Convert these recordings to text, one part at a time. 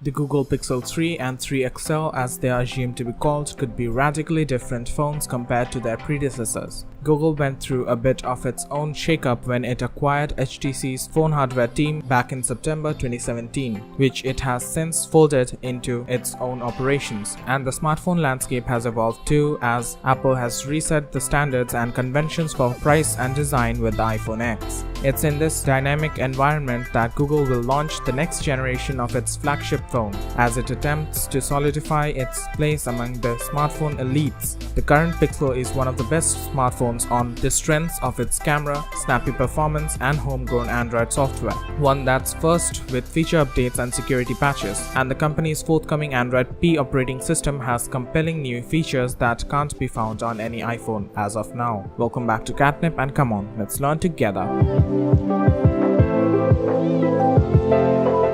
The Google Pixel 3 and 3 XL, as they are assumed to be called, could be radically different phones compared to their predecessors. Google went through a bit of its own shakeup when it acquired HTC's phone hardware team back in September 2017, which it has since folded into its own operations. And the smartphone landscape has evolved too, as Apple has reset the standards and conventions for price and design with the iPhone X. It's in this dynamic environment that Google will launch the next generation of its flagship phone, as it attempts to solidify its place among the smartphone elites. The current Pixel is one of the best smartphones on the strengths of its camera, snappy performance, and homegrown Android software. One that's first with feature updates and security patches, and the company's forthcoming Android P operating system has compelling new features that can't be found on any iPhone as of now. Welcome back to QatNip, and come on, let's learn together.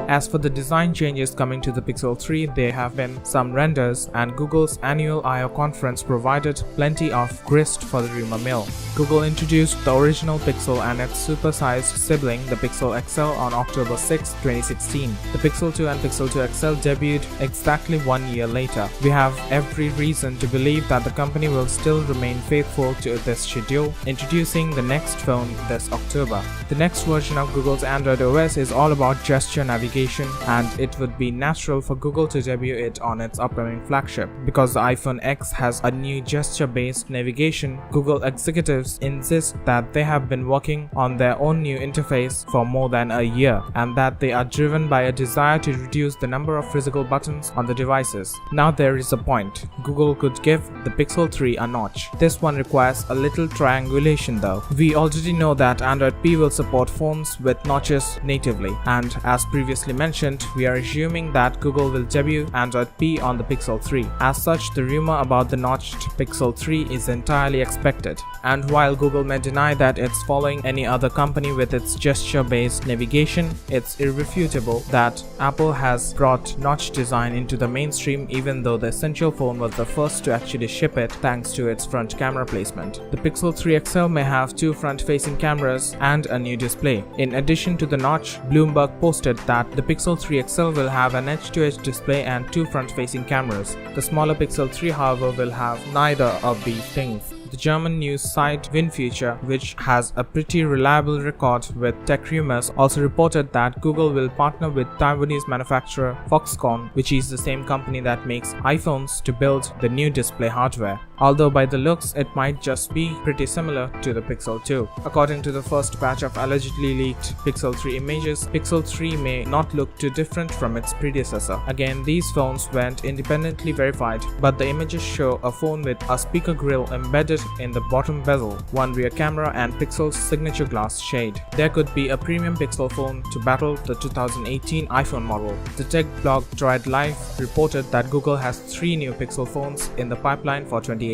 As for the design changes coming to the Pixel 3, there have been some renders, and Google's annual I/O conference provided plenty of grist for the rumor mill. Google introduced the original Pixel and its supersized sibling, the Pixel XL, on October 6, 2016. The Pixel 2 and Pixel 2 XL debuted exactly 1 year later. We have every reason to believe that the company will still remain faithful to this schedule, introducing the next phone this October. The next version of Google's Android OS is all about gesture navigation, and it would be natural for Google to debut it on its upcoming flagship. Because the iPhone X has a new gesture-based navigation, Google executives insist that they have been working on their own new interface for more than a year, and that they are driven by a desire to reduce the number of physical buttons on the devices. Now there is a point. Google could give the Pixel 3 a notch. This one requires a little triangulation though. We already know that Android P will support phones with notches natively, and as previously mentioned, we are assuming that Google will debut Android P on the Pixel 3. As such, the rumor about the notched Pixel 3 is entirely expected. And while Google may deny that it's following any other company with its gesture-based navigation, it's irrefutable that Apple has brought notch design into the mainstream, even though the Essential phone was the first to actually ship it thanks to its front camera placement. The Pixel 3 XL may have two front-facing cameras and a new display. In addition to the notch, Bloomberg posted that the Pixel 3 XL will have an edge-to-edge display and two front-facing cameras. The smaller Pixel 3, however, will have neither of these things. The German news site VinFuture, which has a pretty reliable record with tech rumors, also reported that Google will partner with Taiwanese manufacturer Foxconn, which is the same company that makes iPhones, to build the new display hardware. Although by the looks, it might just be pretty similar to the Pixel 2. According to the first batch of allegedly leaked Pixel 3 images, Pixel 3 may not look too different from its predecessor. Again, these phones weren't independently verified, but the images show a phone with a speaker grill embedded in the bottom bezel, one rear camera, and Pixel's signature glass shade. There could be a premium Pixel phone to battle the 2018 iPhone model. The tech blog Droid Life reported that Google has 3 new Pixel phones in the pipeline for 2018.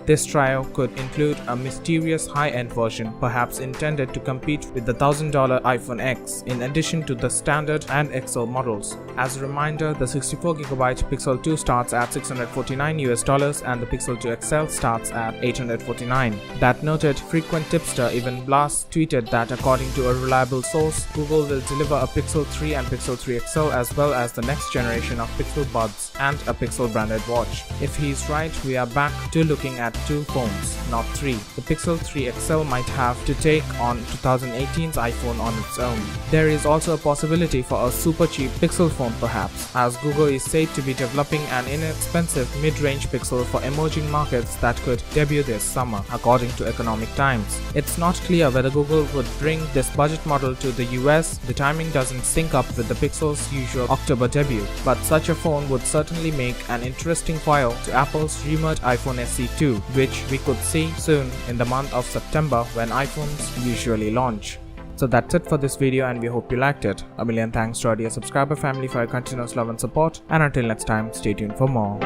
This trio could include a mysterious high-end version, perhaps intended to compete with the $1,000 iPhone X, in addition to the standard and XL models. As a reminder, the 64GB Pixel 2 starts at $649 and the Pixel 2 XL starts at $849. That noted frequent tipster Evan Blass tweeted that according to a reliable source, Google will deliver a Pixel 3 and Pixel 3 XL, as well as the next generation of Pixel Buds and a Pixel branded watch. If he's right, we are back to looking at 2 phones, not 3. The Pixel 3 XL might have to take on 2018's iPhone on its own. There is also a possibility for a super cheap Pixel phone perhaps, as Google is said to be developing an inexpensive mid-range Pixel for emerging markets that could debut this summer, according to Economic Times. It's not clear whether Google would bring this budget model to the US. The timing doesn't sync up with the Pixel's usual October debut, but such a phone would certainly make an interesting foil to Apple's rumored iPhone SE 2, which we could see soon in the month of September when iPhones usually launch. So that's it for this video, and we hope you liked it. A million thanks to our dear subscriber family for your continuous love and support, and until next time, stay tuned for more.